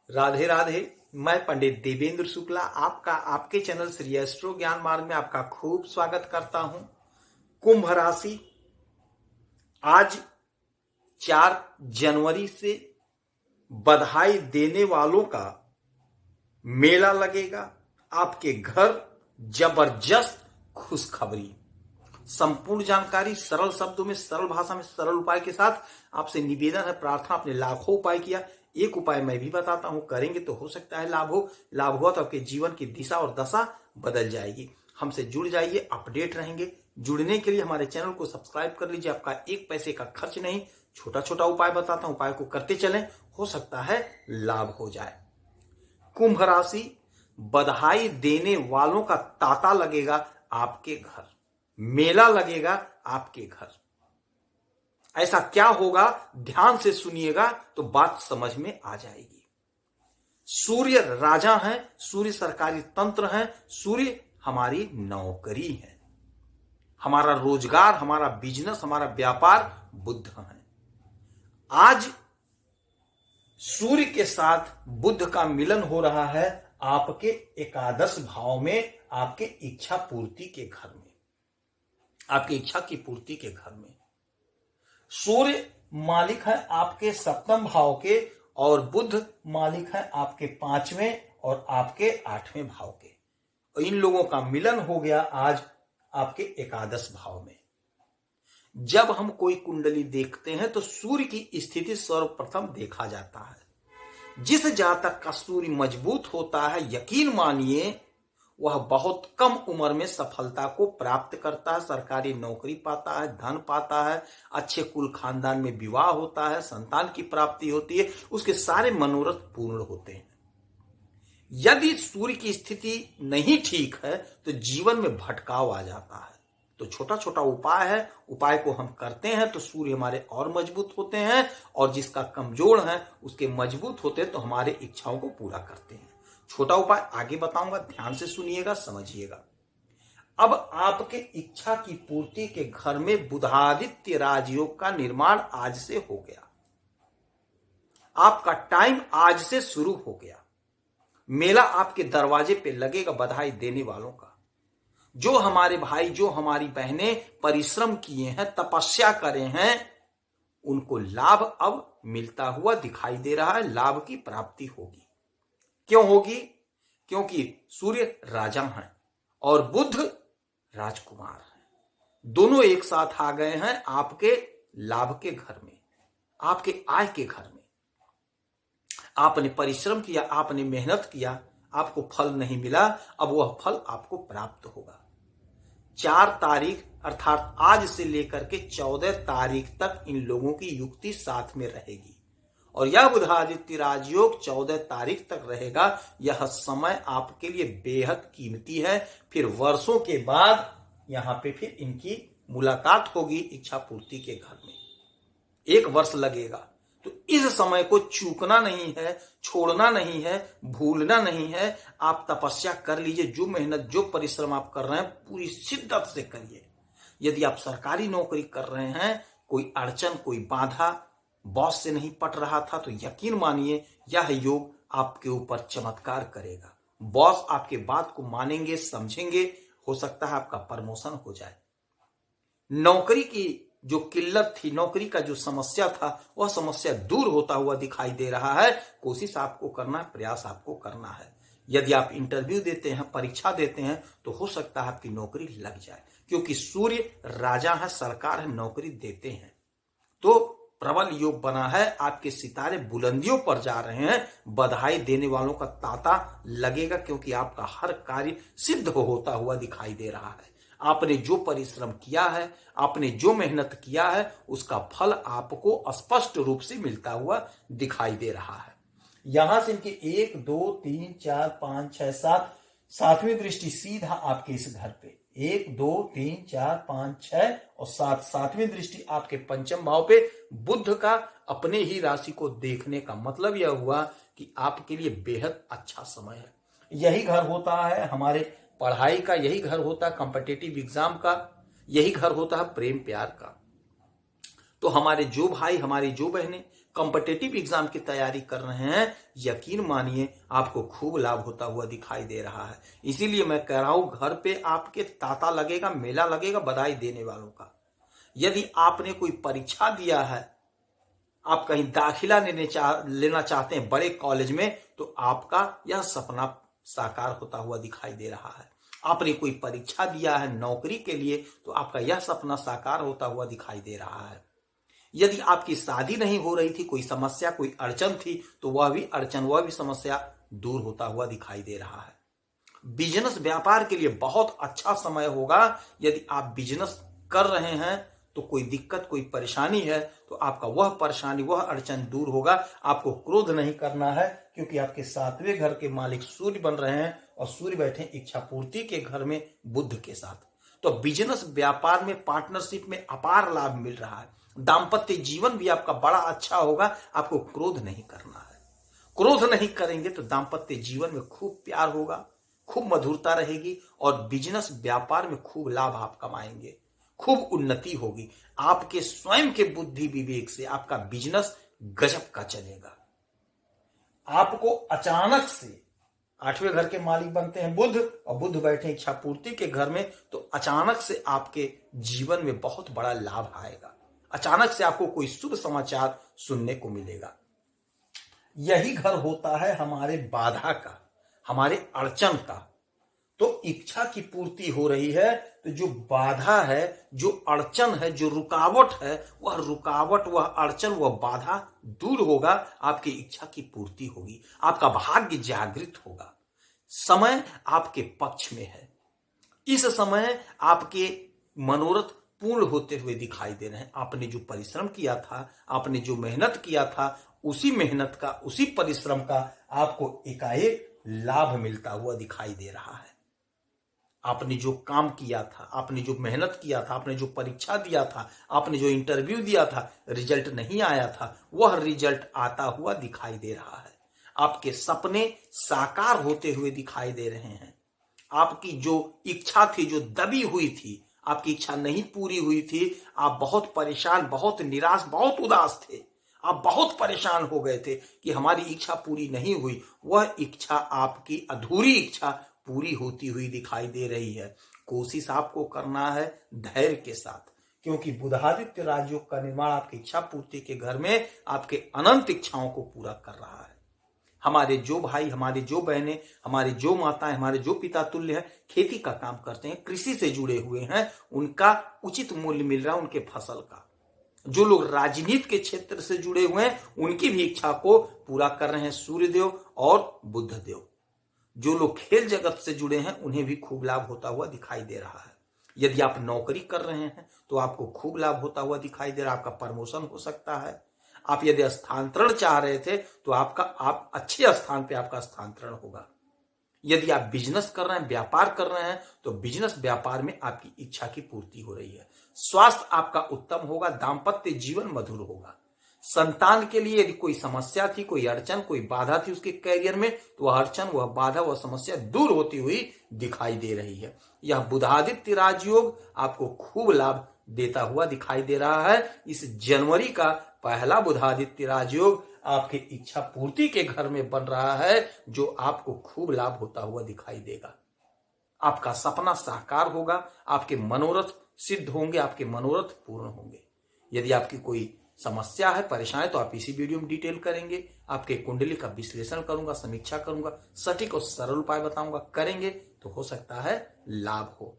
राधे राधे। मैं पंडित देवेंद्र शुक्ला आपका आपके चैनल श्री एस्ट्रो ज्ञान मार्ग में आपका खूब स्वागत करता हूं। कुंभ राशि, आज 4 जनवरी से बधाई देने वालों का मेला लगेगा। आपके घर जबरदस्त खुशखबरी। संपूर्ण जानकारी सरल शब्दों में, सरल भाषा में, सरल उपाय के साथ आपसे निवेदन है, प्रार्थना। आपने लाखों उपाय किया, एक उपाय मैं भी बताता हूं, करेंगे तो हो सकता है लाभ हो। लाभ हुआ तो आपके जीवन की दिशा और दशा बदल जाएगी। हमसे जुड़ जाइए, अपडेट रहेंगे। जुड़ने के लिए हमारे चैनल को सब्सक्राइब कर लीजिए। आपका एक पैसे का खर्च नहीं, छोटा छोटा उपाय बताता हूं, उपाय को करते चलें, हो सकता है लाभ हो जाए। कुंभ राशि, बधाई देने वालों का तांता लगेगा आपके घर, मेला लगेगा आपके घर। ऐसा क्या होगा, ध्यान से सुनिएगा तो बात समझ में आ जाएगी। सूर्य राजा है, सूर्य सरकारी तंत्र है, सूर्य हमारी नौकरी है, हमारा रोजगार, हमारा बिजनेस, हमारा व्यापार बुध है। आज सूर्य के साथ बुध का मिलन हो रहा है आपके एकादश भाव में, आपके इच्छा पूर्ति के घर में, आपकी इच्छा की पूर्ति के घर में। सूर्य मालिक है आपके सप्तम भाव के और बुध मालिक है आपके 5वें और आपके 8वें भाव के। इन लोगों का मिलन हो गया आज आपके एकादश भाव में। जब हम कोई कुंडली देखते हैं तो सूर्य की स्थिति सर्वप्रथम देखा जाता है। जिस जातक का सूर्य मजबूत होता है, यकीन मानिए वह बहुत कम उम्र में सफलता को प्राप्त करता है, सरकारी नौकरी पाता है, धन पाता है, अच्छे कुल खानदान में विवाह होता है, संतान की प्राप्ति होती है, उसके सारे मनोरथ पूर्ण होते हैं। यदि सूर्य की स्थिति नहीं ठीक है तो जीवन में भटकाव आ जाता है। तो छोटा छोटा उपाय है, उपाय को हम करते हैं तो सूर्य हमारे और मजबूत होते हैं, और जिसका कमजोर है उसके मजबूत होते हैं तो हमारे इच्छाओं को पूरा करते हैं। छोटा उपाय आगे बताऊंगा, ध्यान से सुनिएगा, समझिएगा। अब आपके इच्छा की पूर्ति के घर में बुधादित्य राजयोग का निर्माण आज से हो गया। आपका टाइम आज से शुरू हो गया। मेला आपके दरवाजे पे लगेगा बधाई देने वालों का। जो हमारे भाई, जो हमारी बहनें परिश्रम किए हैं, तपस्या करे हैं, उनको लाभ अब मिलता हुआ दिखाई दे रहा है। लाभ की प्राप्ति होगी। क्यों होगी? क्योंकि सूर्य राजा है और बुध राजकुमार है। दोनों एक साथ आ गए हैं आपके लाभ के घर में, आपके आय के घर में। आपने परिश्रम किया, आपने मेहनत किया, आपको फल नहीं मिला, अब वह फल आपको प्राप्त होगा। 4 तारीख अर्थात आज से लेकर के 14 तारीख तक इन लोगों की युक्ति साथ में रहेगी, और यह बुधादित्य राजयोग 14 तारीख तक रहेगा। यह समय आपके लिए बेहद कीमती है। फिर वर्षों के बाद यहां पे फिर इनकी मुलाकात होगी इच्छा पूर्ति के घर में। 1 वर्ष लगेगा, तो इस समय को चूकना नहीं है, छोड़ना नहीं है, भूलना नहीं है। आप तपस्या कर लीजिए, जो मेहनत, जो परिश्रम आप कर रहे हैं पूरी शिद्दत से करिए। यदि आप सरकारी नौकरी कर रहे हैं, कोई अड़चन, कोई बाधा, बॉस से नहीं पट रहा था, तो यकीन मानिए यह योग आपके ऊपर चमत्कार करेगा। बॉस आपके बात को मानेंगे, समझेंगे, हो सकता है आपका प्रमोशन हो जाए। नौकरी की जो किल्लत थी, नौकरी का जो समस्या था, वह समस्या दूर होता हुआ दिखाई दे रहा है। कोशिश आपको करना है, प्रयास आपको करना है। यदि आप इंटरव्यू देते हैं, परीक्षा देते हैं, तो हो सकता है आपकी नौकरी लग जाए, क्योंकि सूर्य राजा है, सरकार है, नौकरी देते हैं। तो प्रबल योग बना है, आपके सितारे बुलंदियों पर जा रहे हैं। बधाई देने वालों का तांता लगेगा, क्योंकि आपका हर कार्य सिद्ध होता हुआ दिखाई दे रहा है। आपने जो परिश्रम किया है, आपने जो मेहनत किया है, उसका फल आपको स्पष्ट रूप से मिलता हुआ दिखाई दे रहा है। यहां से इनके 1 2 3 4 5 6 7 7वीं दृष्टि सीधा आपके इस घर पे, 1 2 3 4 5 6 और 7, 7वीं दृष्टि आपके पंचम भाव पे बुध का अपने ही राशि को देखने का मतलब यह हुआ कि आपके लिए बेहद अच्छा समय है। यही घर होता है हमारे पढ़ाई का, यही घर होता है कॉम्पिटिटिव एग्जाम का, यही घर होता है प्रेम प्यार का। तो हमारे जो भाई, हमारी जो बहनें कॉम्पिटिटिव एग्जाम की तैयारी कर रहे हैं, यकीन मानिए आपको खूब लाभ होता हुआ दिखाई दे रहा है। इसीलिए मैं कह रहा हूं, घर पे आपके तांता लगेगा, मेला लगेगा बधाई देने वालों का। यदि आपने कोई परीक्षा दिया है, आप कहीं दाखिला लेना चाहते हैं बड़े कॉलेज में, तो आपका यह सपना साकार होता हुआ दिखाई दे रहा है। आपने कोई परीक्षा दिया है नौकरी के लिए, तो आपका यह सपना साकार होता हुआ दिखाई दे रहा है। यदि आपकी शादी नहीं हो रही थी, कोई समस्या, कोई अड़चन थी, तो वह भी अड़चन, वह भी समस्या दूर होता हुआ दिखाई दे रहा है। बिजनेस व्यापार के लिए बहुत अच्छा समय होगा। यदि आप बिजनेस कर रहे हैं तो कोई दिक्कत, कोई परेशानी है, तो आपका वह परेशानी, वह अड़चन दूर होगा। आपको क्रोध नहीं करना है, क्योंकि आपके 7वें घर के मालिक सूर्य बन रहे हैं और सूर्य बैठे इच्छा पूर्ति के घर में बुध के साथ। तो बिजनेस व्यापार में, पार्टनरशिप में अपार लाभ मिल रहा है। दाम्पत्य जीवन भी आपका बड़ा अच्छा होगा। आपको क्रोध नहीं करना है। क्रोध नहीं करेंगे तो दाम्पत्य जीवन में खूब प्यार होगा, खूब मधुरता रहेगी और बिजनेस व्यापार में खूब लाभ आप कमाएंगे, खूब उन्नति होगी। आपके स्वयं के बुद्धि विवेक से आपका बिजनेस गजब का चलेगा। आपको अचानक से 8वें घर के मालिक बनते हैं बुध, और बुध बैठे इच्छा पूर्ति के घर में, तो अचानक से आपके जीवन में बहुत बड़ा लाभ आएगा। अचानक से आपको कोई शुभ समाचार सुनने को मिलेगा। यही घर होता है हमारे बाधा का, हमारे अड़चन का। तो इच्छा की पूर्ति हो रही है, तो जो बाधा है, जो अड़चन है, जो रुकावट है, वह रुकावट, वह अड़चन, वह बाधा दूर होगा। आपकी इच्छा की पूर्ति होगी, आपका भाग्य जागृत होगा। समय आपके पक्ष में है। इस समय आपके मनोरथ पूर्ण होते हुए दिखाई दे रहे हैं। आपने जो परिश्रम किया था, आपने जो मेहनत किया था, उसी मेहनत का, उसी परिश्रम का आपको एकाएक लाभ मिलता हुआ दिखाई दे रहा है। आपने जो काम किया था, आपने जो मेहनत किया था, आपने जो परीक्षा दिया था, आपने जो इंटरव्यू दिया था, रिजल्ट नहीं आया था, वह रिजल्ट आता हुआ दिखाई दे रहा है। आपके सपने साकार होते हुए दिखाई दे रहे हैं। आपकी जो इच्छा थी, जो दबी हुई थी, आपकी इच्छा नहीं पूरी हुई थी, आप बहुत परेशान, बहुत निराश, बहुत उदास थे, आप बहुत परेशान हो गए थे कि हमारी इच्छा पूरी नहीं हुई, वह इच्छा, आपकी अधूरी इच्छा पूरी होती हुई दिखाई दे रही है। कोशिश आपको करना है धैर्य के साथ, क्योंकि बुधादित्य राजयोग का निर्माण आपकी इच्छा पूर्ति के घर में आपके अनंत इच्छाओं को पूरा कर रहा है। हमारे जो भाई, हमारे जो बहनें, हमारे जो माताएं, हमारे जो पिता तुल्य हैं, खेती का काम करते हैं, कृषि से जुड़े हुए हैं, उनका उचित मूल्य मिल रहा है उनके फसल का। जो लोग राजनीति के क्षेत्र से जुड़े हुए हैं, उनकी भी इच्छा को पूरा कर रहे हैं सूर्यदेव और बुधदेव। जो लोग खेल जगत से जुड़े हैं, उन्हें भी खूब लाभ होता हुआ दिखाई दे रहा है। यदि आप नौकरी कर रहे हैं तो आपको खूब लाभ होता हुआ दिखाई दे रहा है। आपका प्रमोशन हो सकता है। आप यदि स्थानांतरण चाह रहे थे तो आप अच्छे स्थान पे आपका स्थानांतरण होगा। यदि आप बिजनेस कर रहे हैं, व्यापार कर रहे हैं, तो बिजनेस व्यापार में आपकी इच्छा की पूर्ति हो रही है। स्वास्थ्य आपका उत्तम होगा, दाम्पत्य जीवन मधुर होगा। संतान के लिए यदि कोई समस्या थी, कोई अड़चन, कोई बाधा थी उसके कैरियर में, तो वह अड़चन, वह बाधा, वह समस्या दूर होती हुई दिखाई दे रही है। यह बुधादित्य राजयोग आपको खूब लाभ देता हुआ दिखाई दे रहा है। इस जनवरी का पहला बुधादित्य राजयोग आपकी इच्छा पूर्ति के घर में बन रहा है, जो आपको खूब लाभ होता हुआ दिखाई देगा। आपका सपना साकार होगा, आपके मनोरथ सिद्ध होंगे, आपके मनोरथ पूर्ण होंगे। यदि आपकी कोई समस्या है, परेशान है, तो आप इसी वीडियो में डिटेल करेंगे। आपके कुंडली का विश्लेषण करूंगा, समीक्षा करूंगा, सटीक और सरल उपाय बताऊंगा। करेंगे तो हो सकता है लाभ हो।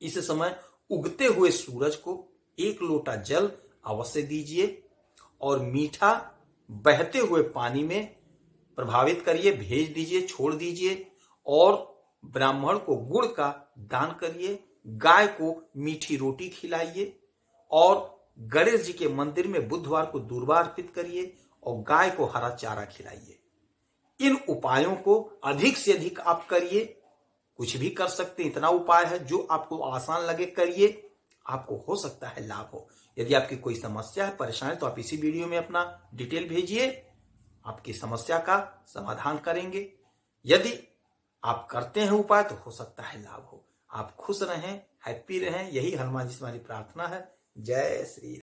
इस समय उगते हुए सूरज को 1 लोटा जल अवश्य दीजिए और मीठा बहते हुए पानी में प्रभावित करिए, भेज दीजिए, छोड़ दीजिए। और ब्राह्मण को गुड़ का दान करिए, गाय को मीठी रोटी खिलाइए और गणेश जी के मंदिर में बुधवार को दूर्वा अर्पित करिए और गाय को हरा चारा खिलाइए। इन उपायों को अधिक से अधिक आप करिए। कुछ भी कर सकते हैं, इतना उपाय है जो आपको आसान लगे करिए, आपको हो सकता है लाभ हो। यदि आपकी कोई समस्या है, परेशानी, तो आप इसी वीडियो में अपना डिटेल भेजिए, आपकी समस्या का समाधान करेंगे। यदि आप करते हैं उपाय तो हो सकता है लाभ हो। आप खुश रहें, हैप्पी रहें, यही हनुमान जी से हमारी प्रार्थना है। जय श्री